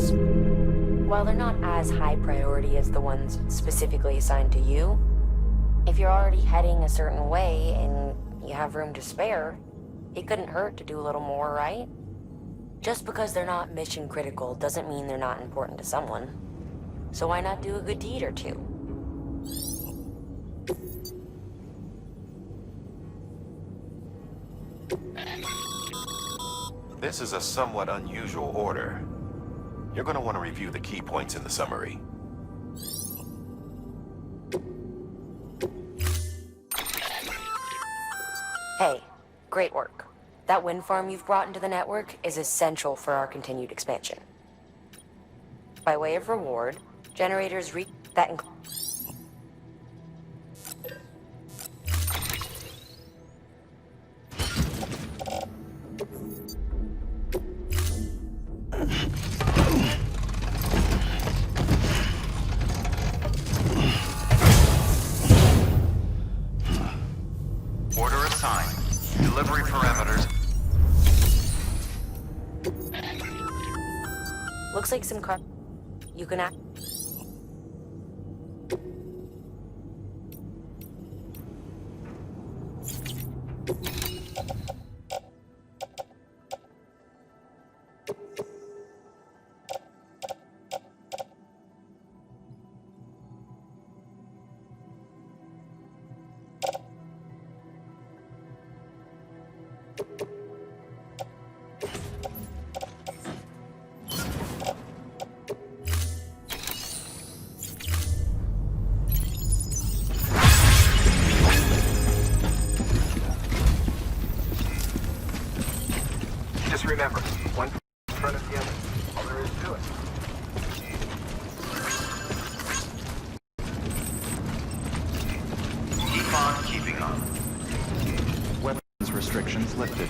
missions. While they're not as high priority as the ones specifically assigned to you, if you're already heading a certain way and you have room to spare, it couldn't hurt to do a little more, right? Just because they're not mission critical doesn't mean they're not important to someone. So why not do a good deed or two? This is a somewhat unusual order. You're going to want to review the key points in the summary. Hey, great work. That wind farm you've brought into the network is essential for our continued expansion. By way of reward, generators reach that Order assigned. Delivery parameters. looks like some car. You can act. Just remember, one in front of the other. All there is to it. Keep on keeping on. Weapons restrictions lifted.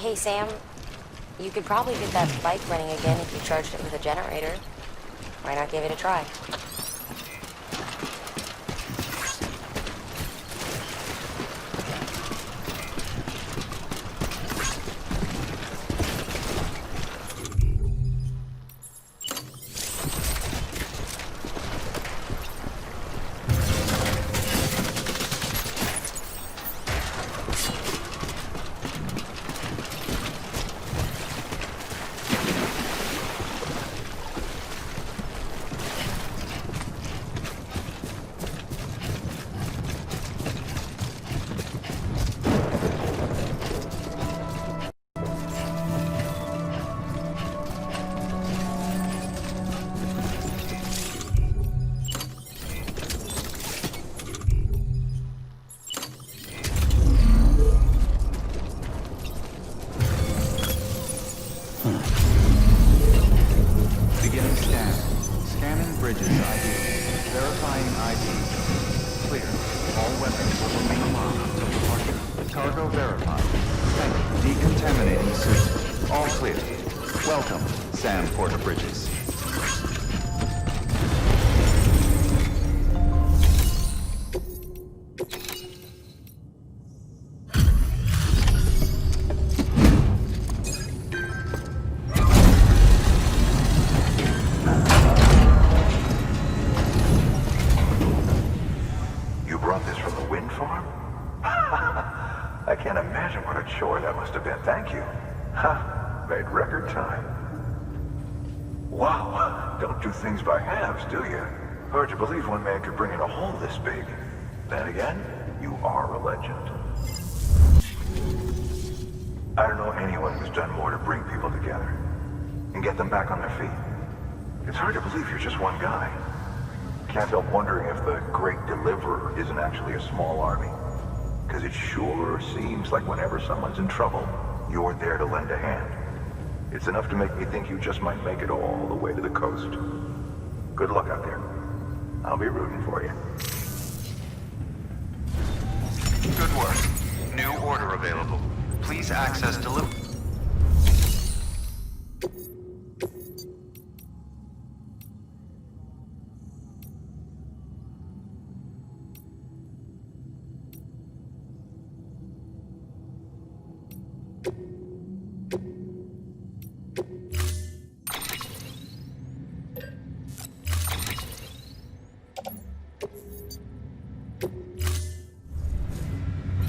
Hey, Sam. You could probably get that bike running again if you charged it with a generator. Why not give it a try? Beginning scan. Scanning bridges ID. Verifying ID. Clear. All weapons will remain locked until departure. Cargo verified. Thank you. Decontaminating suit. All clear. Welcome, Sam Porter Bridges. You brought this from the wind farm? I can't imagine what a chore that must have been. Thank you. Ha! Made record time. Wow, don't do things by halves, do you? Hard to believe one man could bring in a hole this big. Then again, you are a legend. I don't know anyone who's done more to bring people together and get them back on their feet. It's hard to believe you're just one guy. Can't help wondering if the Great Deliverer isn't actually a small army. Because it sure seems like whenever someone's in trouble, you're there to lend a hand. It's enough to make me think you just might make it all the way to the coast. Good luck out there. I'll be rooting for you. Good work. New order available. Please access delivery.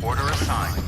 Order assigned.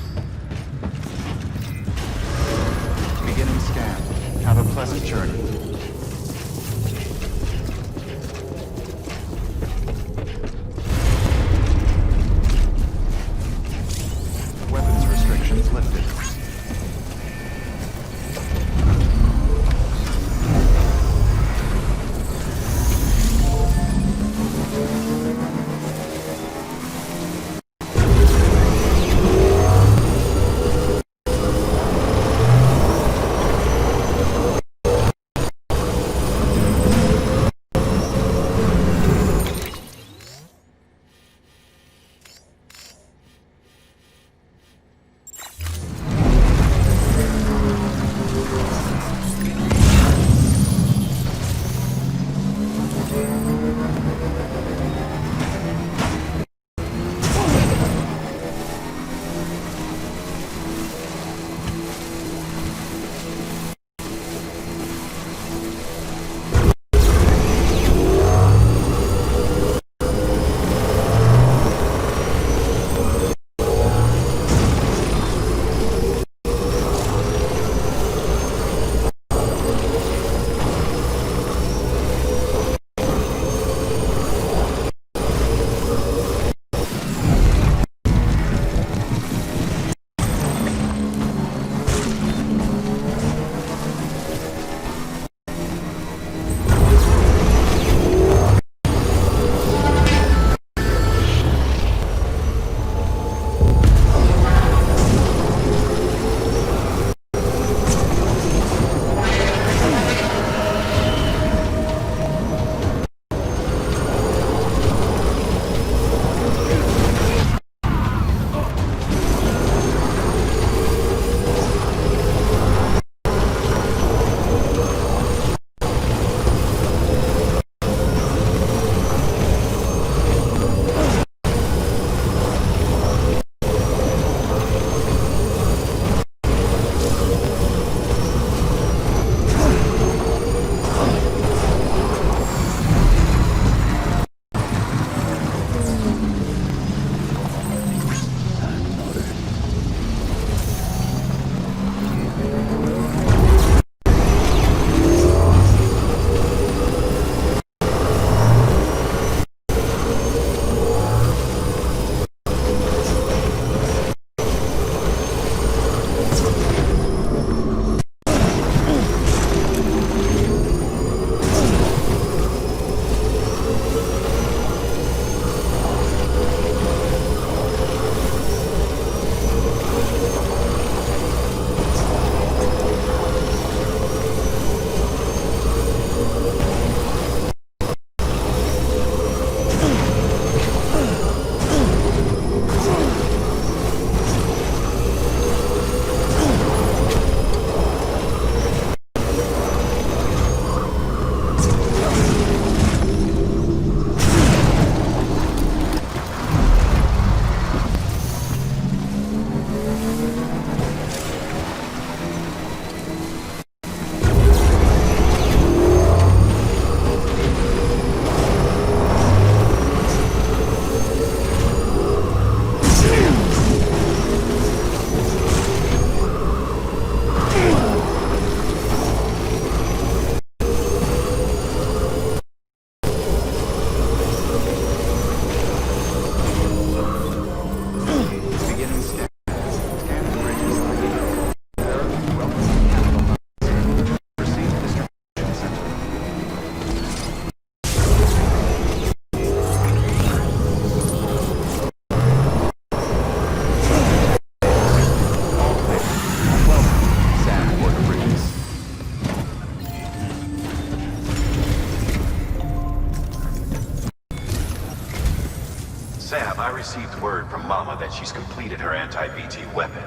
Sam, I received word from Mama that she's completed her anti-BT weapon.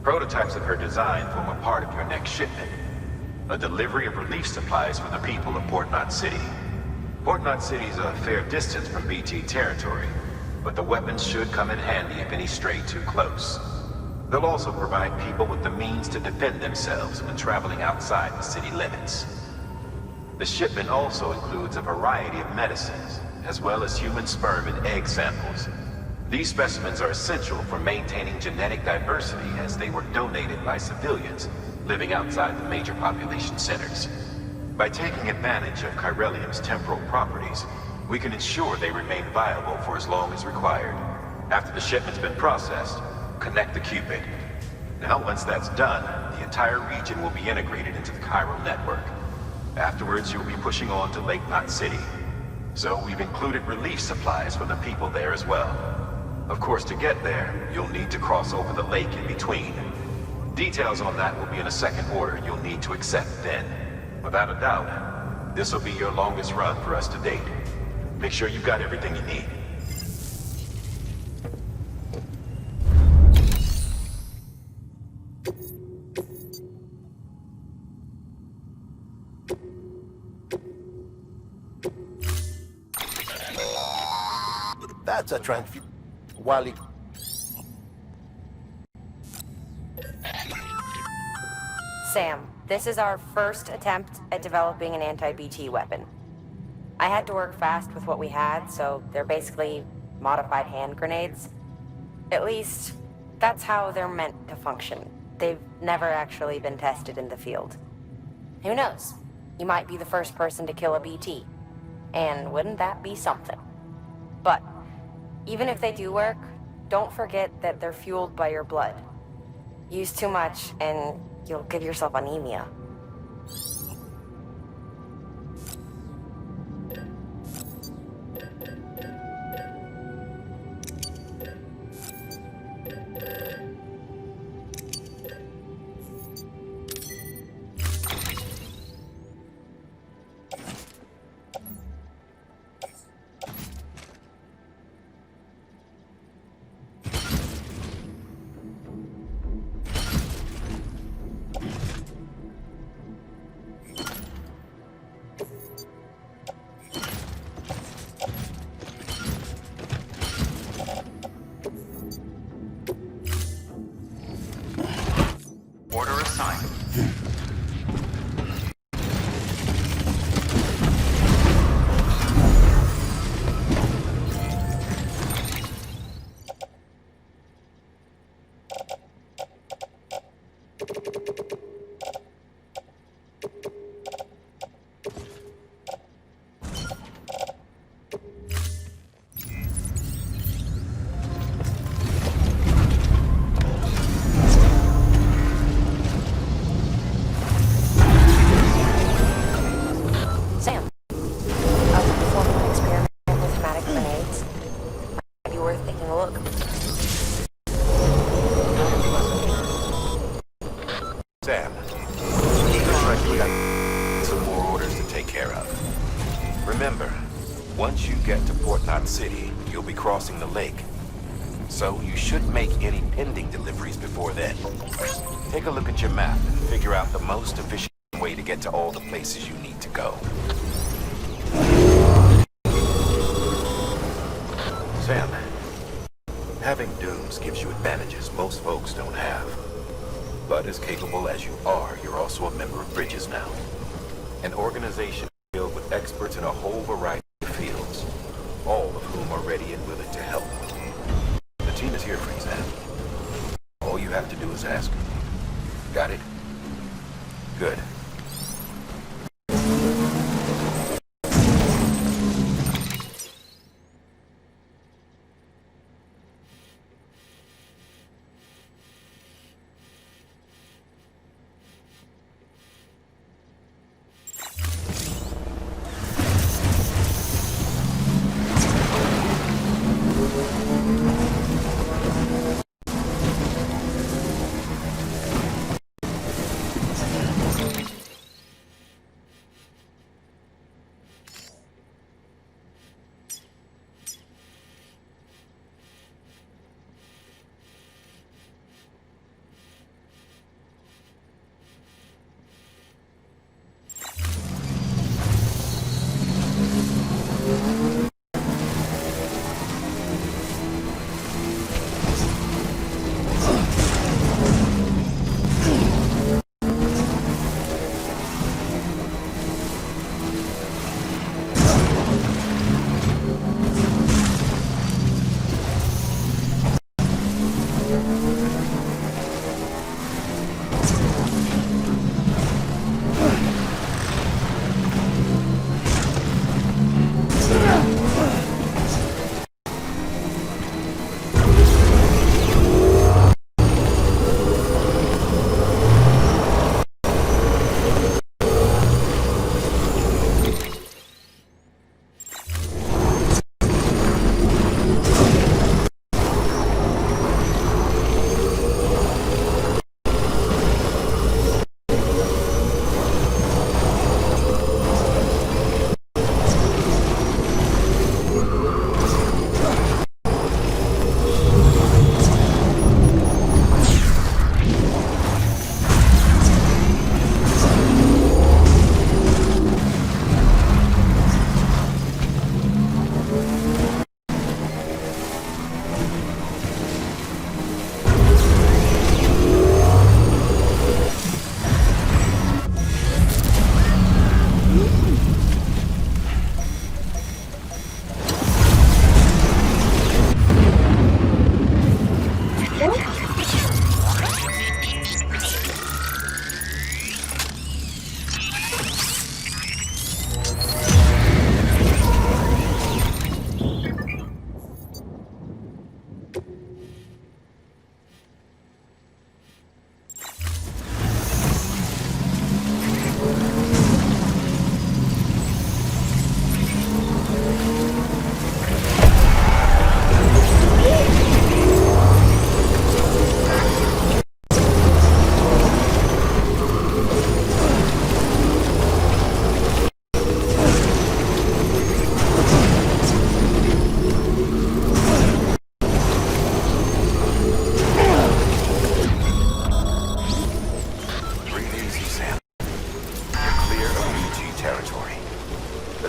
Prototypes of her design form a part of your next shipment. A delivery of relief supplies for the people of Port Knot City. Port Knot City is a fair distance from BT territory, but the weapons should come in handy if any stray too close. They'll also provide people with the means to defend themselves when traveling outside the city limits. The shipment also includes a variety of medicines, as well as human sperm and egg samples. These specimens are essential for maintaining genetic diversity as they were donated by civilians living outside the major population centers. By taking advantage of chiralium's temporal properties, we can ensure they remain viable for as long as required. After the shipment's been processed, connect the Cupid. Now, once that's done, the entire region will be integrated into the chiral network. Afterwards, you'll be pushing on to Lake Knot City. So we've included relief supplies for the people there as well. Of course, to get there, you'll need to cross over the lake in between. Details on that will be in a second order you'll need to accept then. Without a doubt, this will be your longest run for us to date. Make sure you've got everything you need. That's a transfer. Wally. Sam, this is our first attempt at developing an anti-BT weapon. I had to work fast with what we had, so they're basically modified hand grenades. At least, that's how they're meant to function. They've never actually been tested in the field. Who knows? You might be the first person to kill a BT. And wouldn't that be something? But, even if they do work, don't forget that they're fueled by your blood. Use too much, and you'll give yourself anemia. Order assigned. Sam, I was performing an experiment with hematic grenades. Might be worth taking a look. Sam, looks like we got some more orders to take care of. Remember, once you get to Port Knot City, you'll be crossing the lake. So you shouldn't make any pending deliveries before then. Take a look at your map and figure out the most efficient way to get to all the places you need to go. Sam, having Dooms gives you advantages most folks don't have. But as capable as you are, you're also a member of Bridges now. An organization filled with experts in a whole variety of fields, all of whom are ready and willing to help. The team is here for you, Sam. All you have to do is ask. Got it? Good.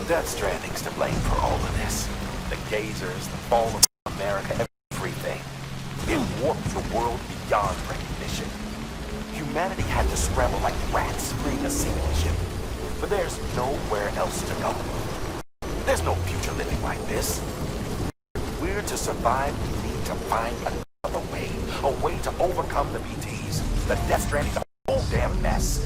Death Stranding's to blame for all of this. The gazers, the fall of America, everything. It warped the world beyond recognition. Humanity had to scramble like rats freeing a sinking ship. But there's nowhere else to go. There's no future living like this. We're to survive, we need to find another way. A way to overcome the BTs. The Death Stranding's a whole damn mess.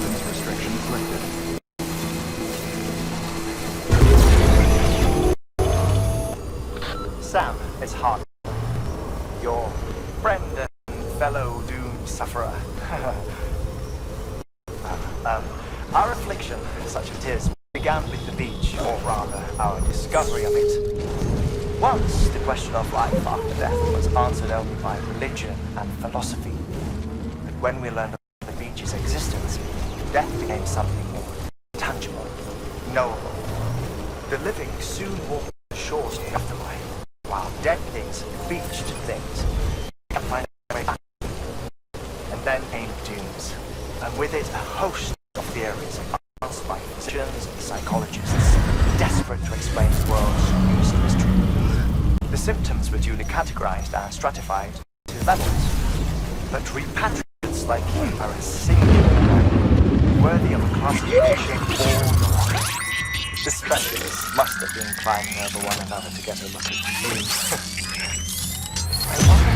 weapons restrictions lifted. Sam, it's hard. Your friend and fellow doom sufferer. Our affliction, such as it is, began with the beach, or rather, our discovery of it. Once, the question of life after death was answered only by religion and philosophy. But when we learned of the beach's existence, death became something more tangible, knowable. The living soon walked the shores of the afterlife, while dead things, beached things, can find their way back. And then came dooms, and with it a host of theories advanced by physicians and psychologists, desperate to explain the world's strangest mystery. The symptoms were duly categorized and stratified to levels, but repatriates like you are a singular, worthy of a classification all your. The specialists must have been climbing over one another to get a look at you. I wonder.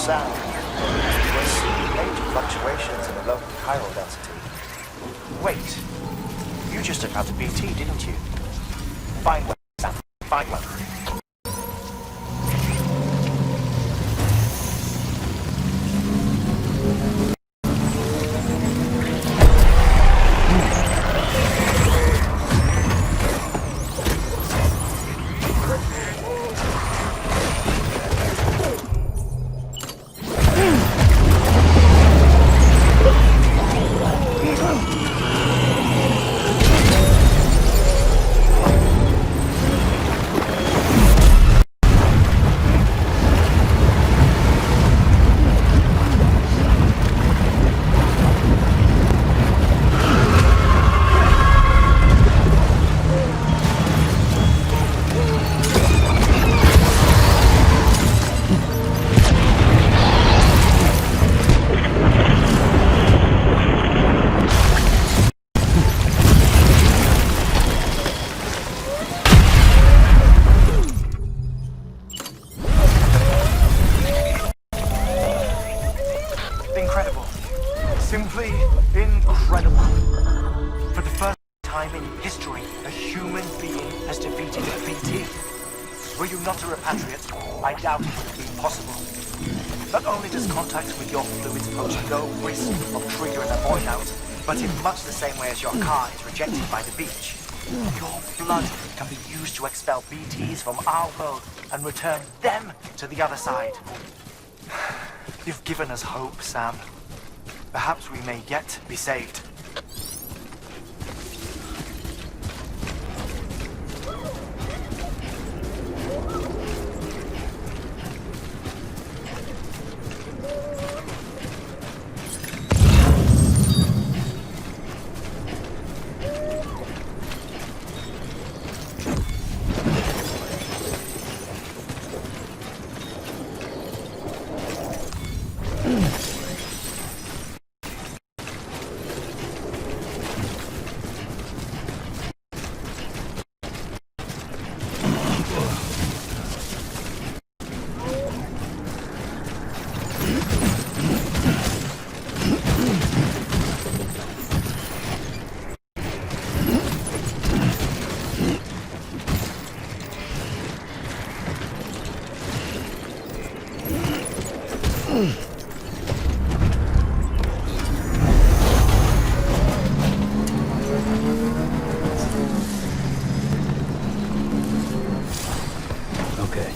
Sound was major fluctuations in the local chiral density. Wait, you just took out a BT, didn't you? Find one, Sam. Find one. Incredible. Simply incredible. For the first time in history, a human being has defeated a BT. Were you not a repatriate, I doubt it would have been possible. Not only does contact with your fluids pose no risk of triggering a void out, but in much the same way as your car is rejected by the beach, your blood can be used to expel BTs from our world and return them to the other side. You've given us hope, Sam. Perhaps we may yet be saved. Okay.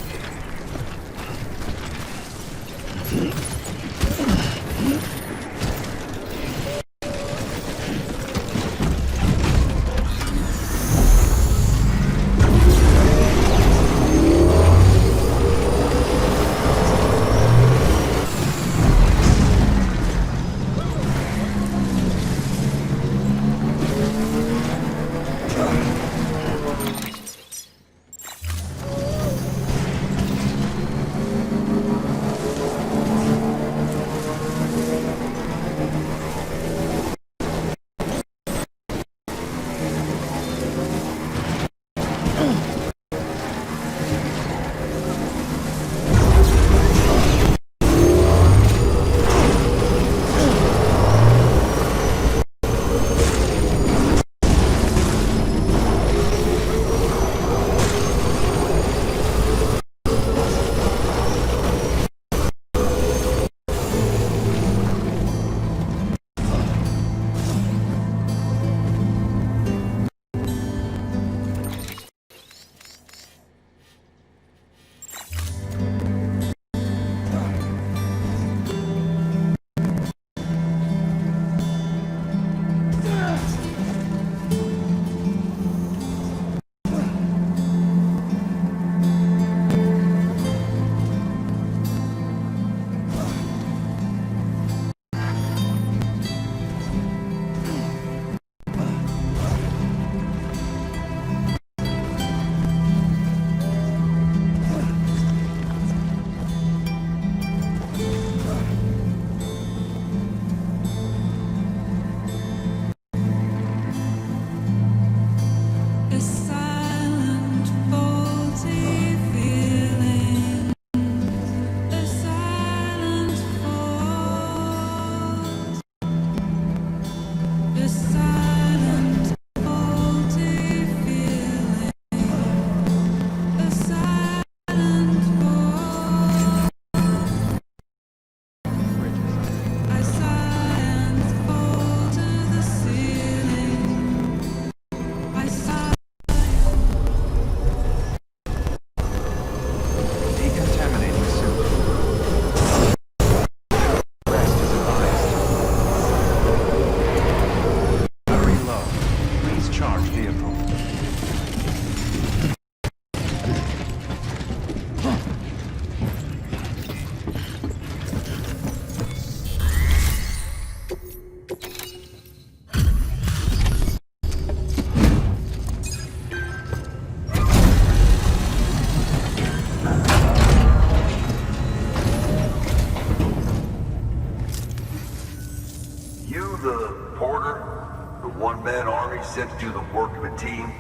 said to do the work of a team,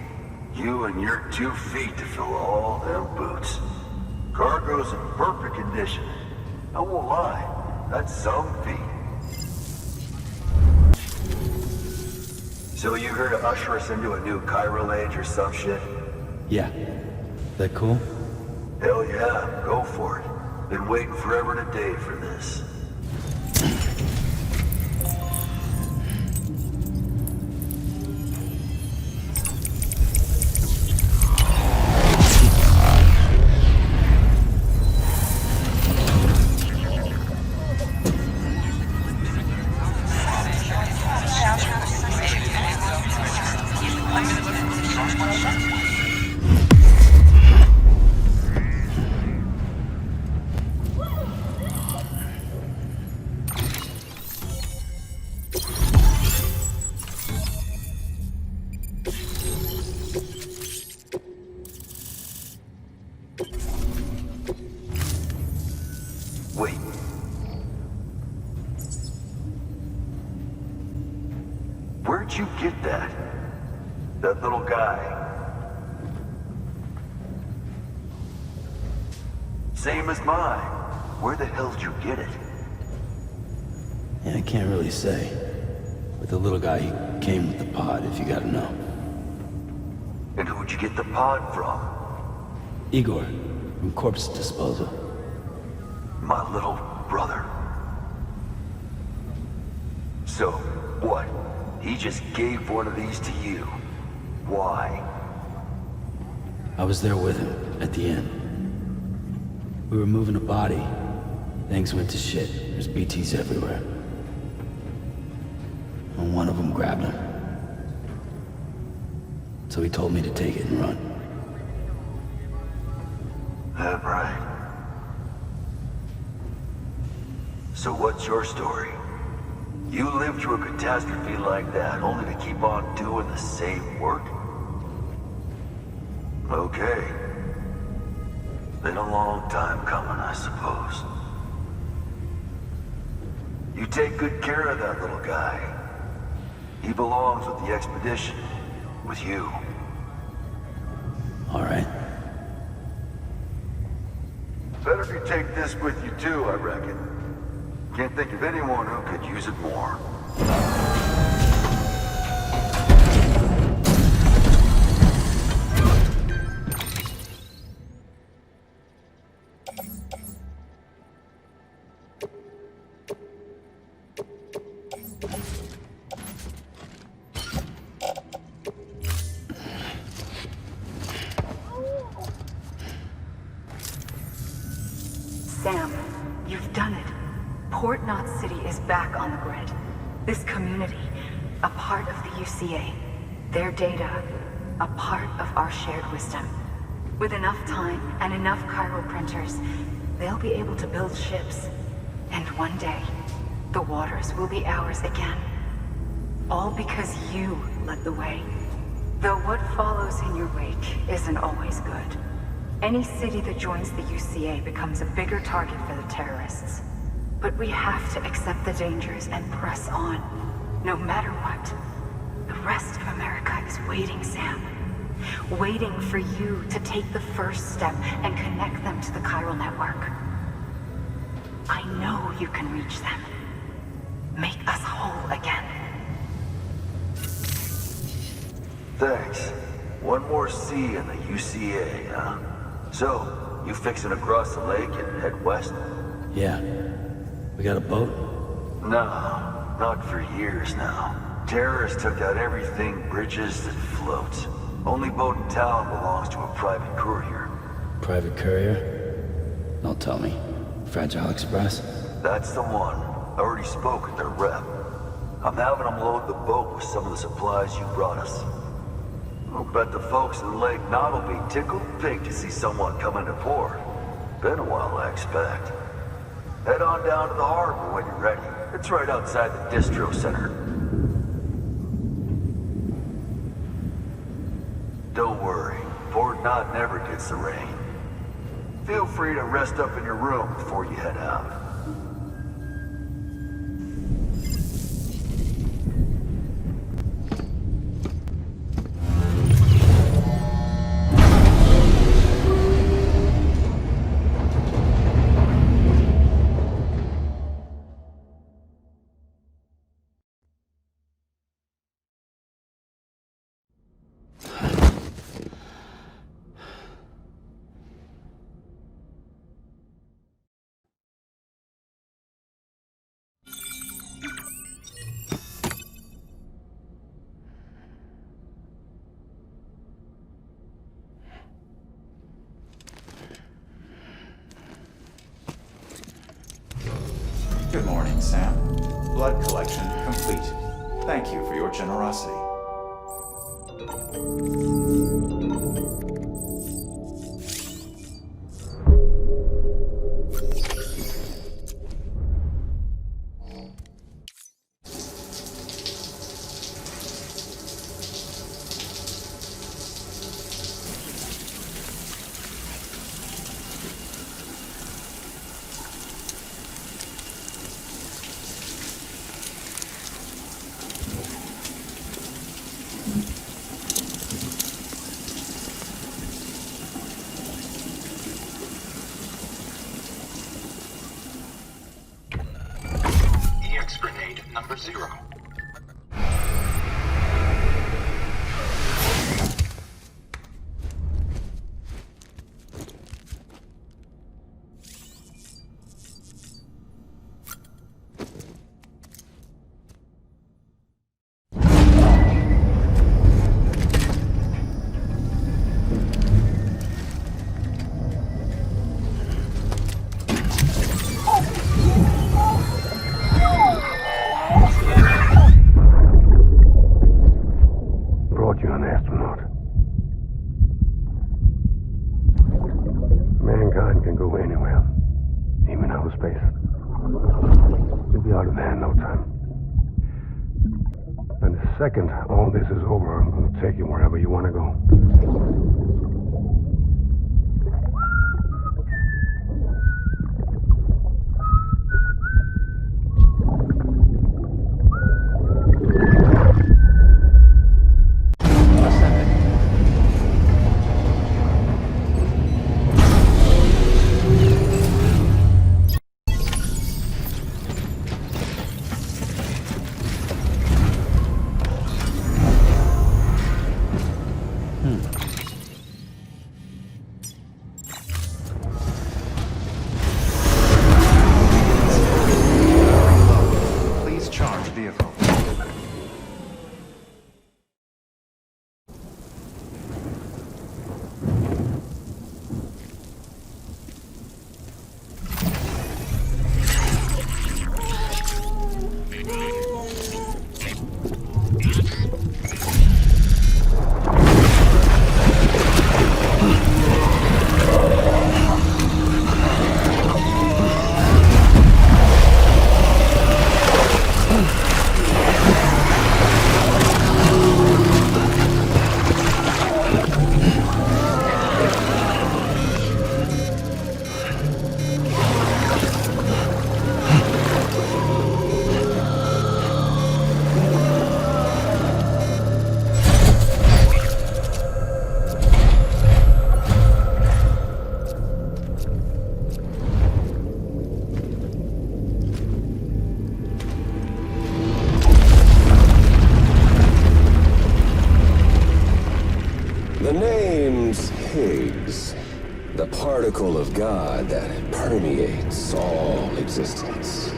you and your 2 feet to fill all them boots. Cargo's in perfect condition. I won't lie, that's some feat. So you here to usher us into a new chiral age or some shit? Yeah. That cool? Hell yeah, go for it. Been waiting forever and a day for this. Wait. Where'd you get that? That little guy? Same as mine. Where the hell did you get it? Yeah, I can't really say. But the little guy, he came with the pod, if you gotta know. And who'd you get the pod from? Igor, from Corpse Disposal. My little brother. So, what? He just gave one of these to you. Why? I was there with him, at the end. We were moving a body. Things went to shit. There's BTs everywhere. And one of them grabbed him. So he told me to take it and run. That right. So what's your story? You lived through a catastrophe like that, only to keep on doing the same work? Okay. Been a long time coming, I suppose. You take good care of that little guy. He belongs with the expedition. With you. All right. Better if you take this with you too, I reckon. Can't think of anyone who could use it more. Sam, you've done it. Port Knot City is back on the grid. This community, a part of the UCA. Their data, a part of our shared wisdom. With enough time and enough chiral printers, they'll be able to build ships. And one day, the waters will be ours again. All because you led the way. Though what follows in your wake isn't always good. Any city that joins the UCA becomes a bigger target for the terrorists. But we have to accept the dangers and press on, no matter what. The rest of America is waiting, Sam. Waiting for you to take the first step and connect them to the chiral network. I know you can reach them. Make us whole again. Thanks. One more C in the UCA, huh? So, you fixing to cross the lake and head west? Yeah. We got a boat? No, not for years now. Terrorists took out everything bridges that floats. Only boat in town belongs to a private courier. Private courier? Don't tell me. Fragile Express? That's the one. I already spoke with their rep. I'm having them load the boat with some of the supplies you brought us. I'll bet the folks in Lake Knot will be tickled pink to see someone come into port. Been a while, I expect. Head on down to the harbor when you're ready. It's right outside the distro center. Don't worry, Port Knot never gets the rain. Feel free to rest up in your room before you head out. Good morning, Sam. Blood collection complete. Thank you for your generosity. EX grenade number 0. Brought you an astronaut. Mankind can go anywhere, even outer space. You'll be out of there in no time. And the second all this is over, I'm going to take you wherever you want to go. Please charge vehicle. The name's Higgs, the particle of God that permeates all existence.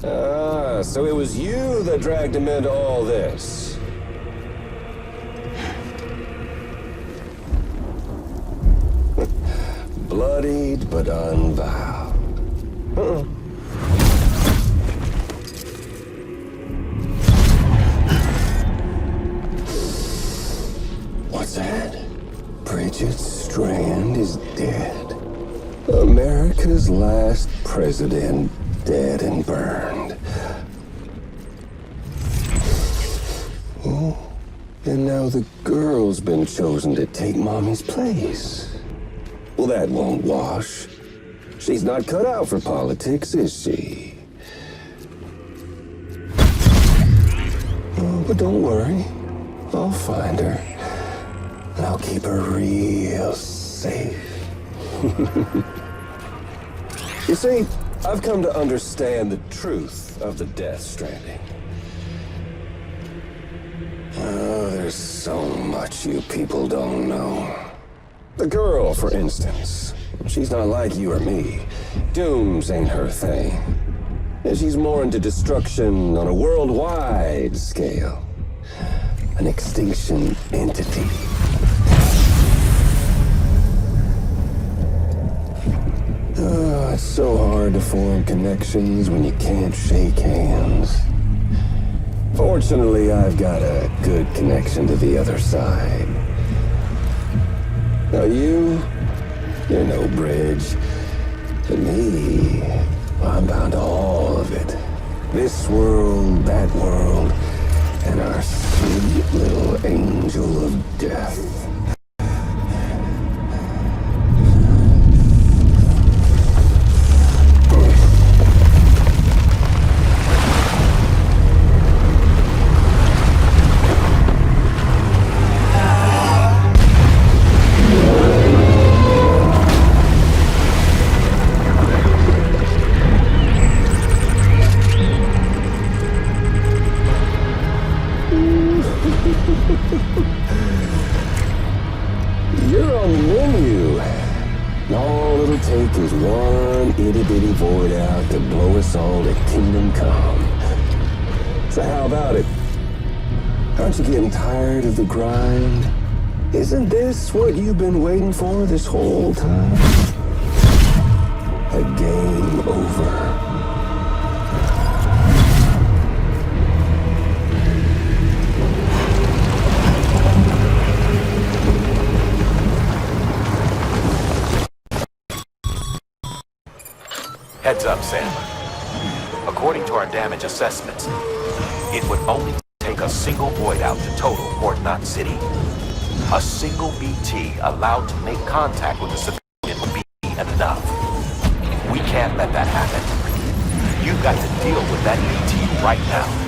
Ah, so it was you that dragged him into all this. Bloodied but unvowed. What's that? Bridget Strand is dead. America's last president dead and burned. Oh, and now the girl's been chosen to take Mommy's place. Well, that won't wash. She's not cut out for politics, is she? Oh, but don't worry. I'll find her. And I'll keep her real safe. You see, I've come to understand the truth of the Death Stranding. Oh, there's so much you people don't know. The girl, for instance. She's not like you or me. Dooms ain't her thing. And she's more into destruction on a worldwide scale. An extinction entity. It's so hard to form connections when you can't shake hands. Fortunately, I've got a good connection to the other side. Now you're no bridge. To me, I'm bound to all of it. This world, that world, and our sweet little angel of death. You're on the menu. All it'll take is one itty-bitty void out to blow us all to kingdom come. So how about it? Aren't you getting tired of the grind? Isn't this what you've been waiting for this whole time? A game over. Heads up, Sam. According to our damage assessments, it would only take a single void out to total Port Knot City. A single BT allowed to make contact with the civilian would be enough. We can't let that happen. You've got to deal with that BT right now.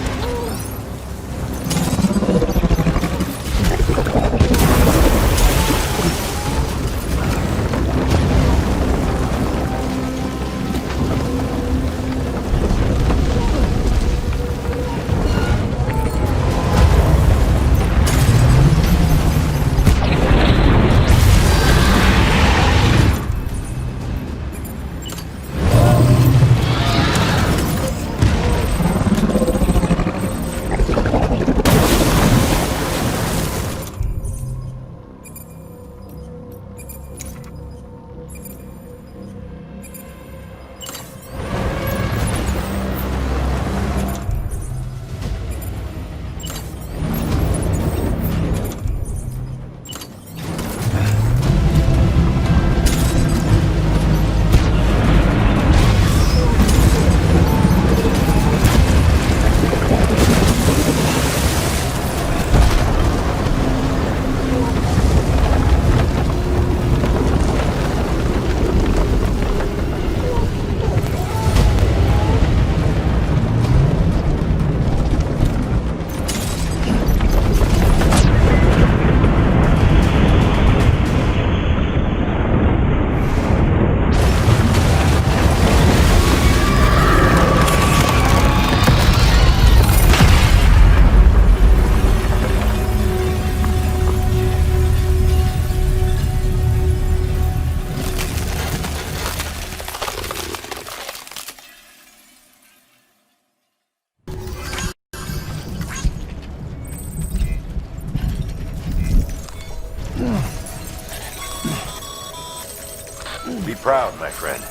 Be proud, my friend.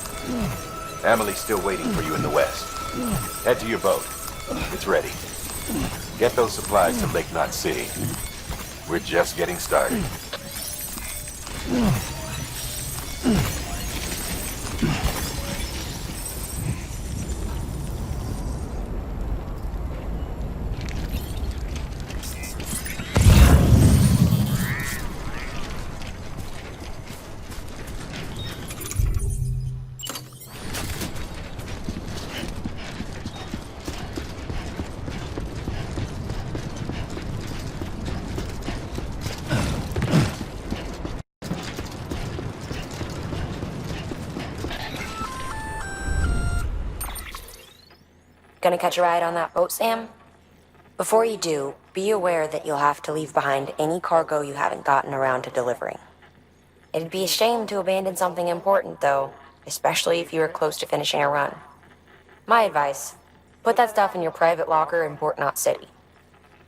Emily's still waiting for you in the west. Head to your boat. It's ready. Get those supplies to Lake Knot City. We're just getting started. Gonna catch a ride on that boat, Sam? Before you do, be aware that you'll have to leave behind any cargo you haven't gotten around to delivering. It'd be a shame to abandon something important, though, especially if you were close to finishing a run. My advice, put that stuff in your private locker in Port Knot City.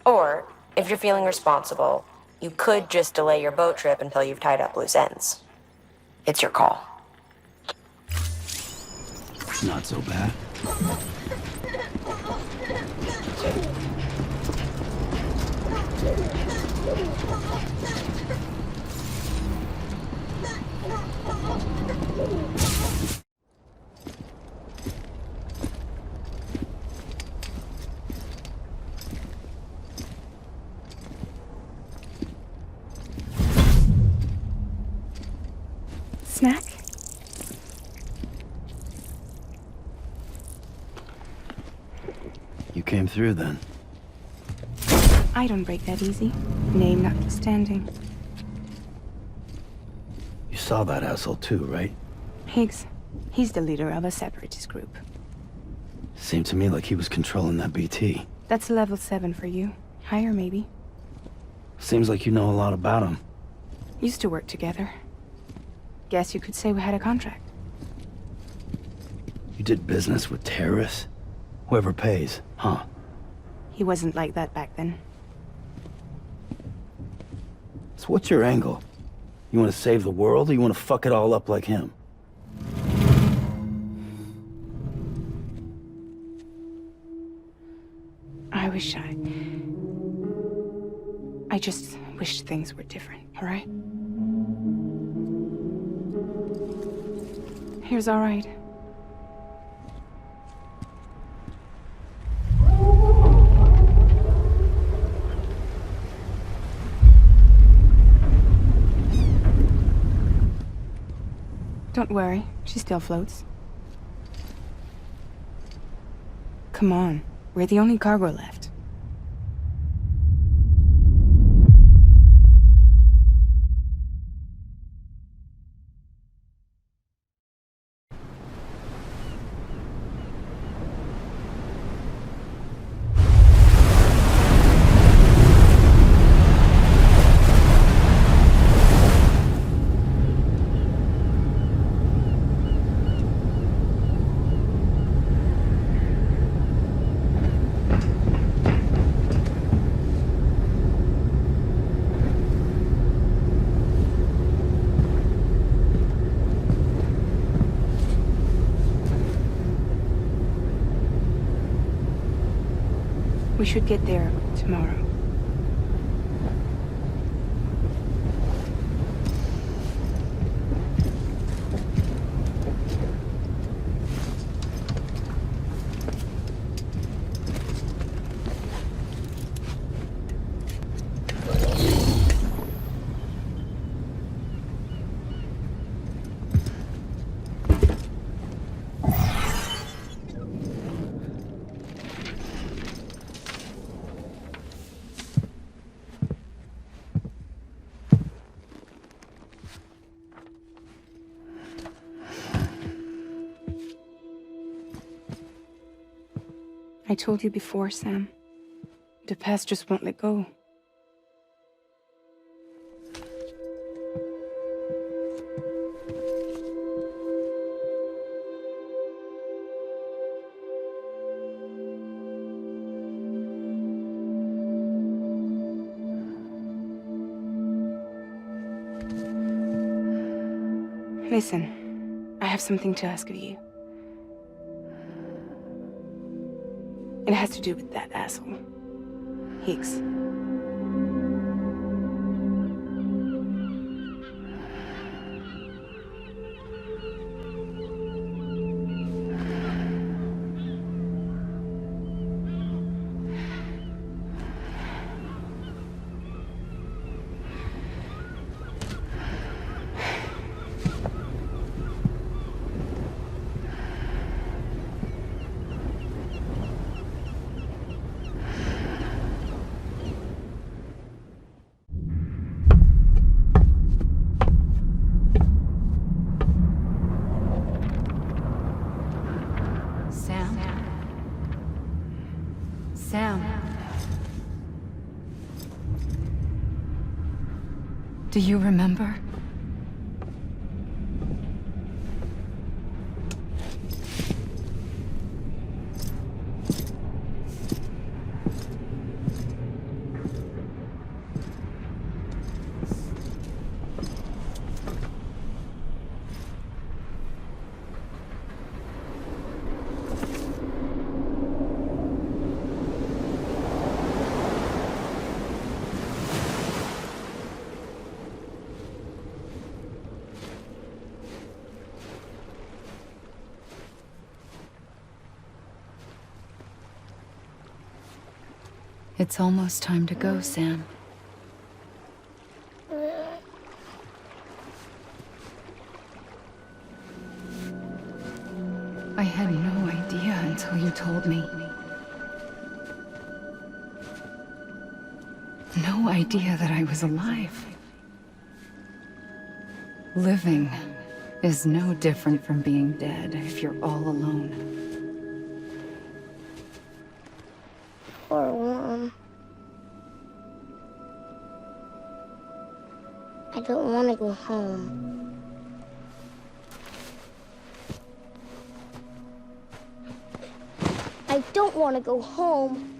Or, if you're feeling responsible, you could just delay your boat trip until you've tied up loose ends. It's your call. Not so bad. Snack? You came through then. I don't break that easy. Name notwithstanding. You saw that asshole too, right? Higgs. He's the leader of a separatist group. Seemed to me like he was controlling that BT. That's level 7 for you. Higher, maybe. Seems like you know a lot about him. Used to work together. Guess you could say we had a contract. You did business with terrorists? Whoever pays, huh? He wasn't like that back then. So what's your angle? You want to save the world, or you want to fuck it all up like him? I just wish things were different, all right? Here's all right. Don't worry, she still floats. Come on, we're the only cargo left. We should get there tomorrow. I told you before, Sam. The past just won't let go. Listen, I have something to ask of you. It has to do with that asshole, Higgs. Sam. Do you remember? It's almost time to go, Sam. I had no idea until you told me. No idea that I was alive. Living is no different from being dead if you're all alone. Poor Mom. I don't want to go home. I don't want to go home.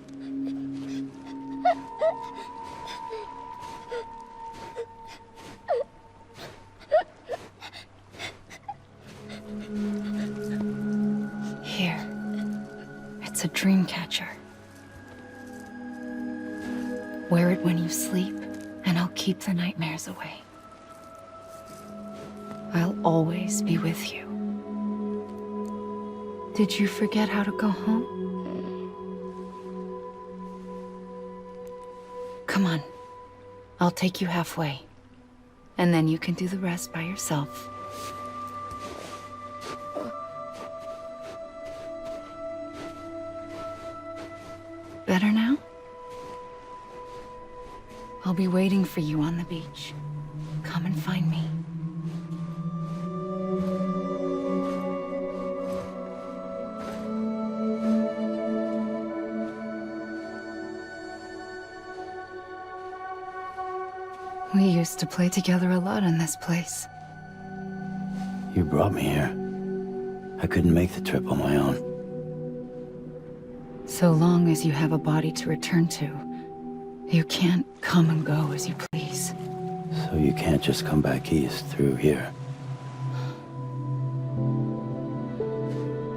Here. It's a dream catcher. Wear it when you sleep, and I'll keep the nightmares away. I'll always be with you. Did you forget how to go home? Come on. I'll take you halfway. And then you can do the rest by yourself. Better now? I'll be waiting for you on the beach. Come and find me. We used to play together a lot in this place. You brought me here. I couldn't make the trip on my own. So long as you have a body to return to, you can't come and go as you please. So you can't just come back east through here?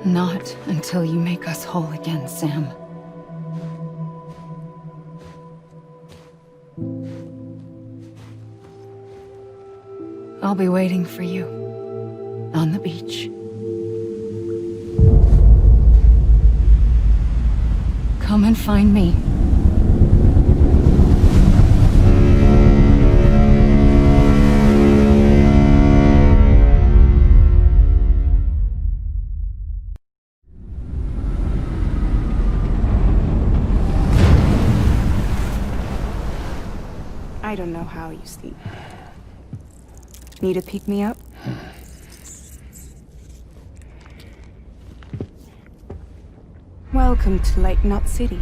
Not until you make us whole again, Sam. I'll be waiting for you on the beach. Come and find me. I don't know how you sleep. Need to pick me up? Welcome to Lake Knot City.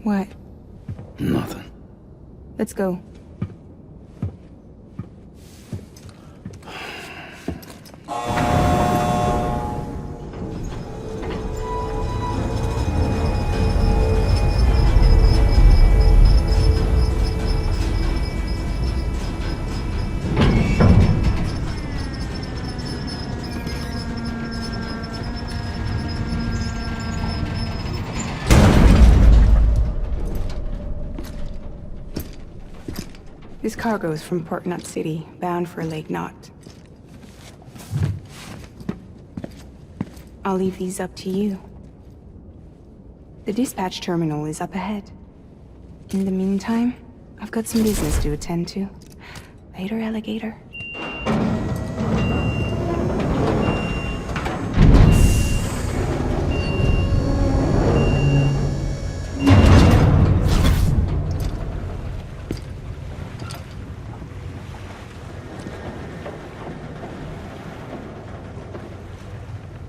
What? Nothing. Let's go. This cargo is from Port Knot City, bound for Lake Knot. I'll leave these up to you. The dispatch terminal is up ahead. In the meantime, I've got some business to attend to. Later, alligator.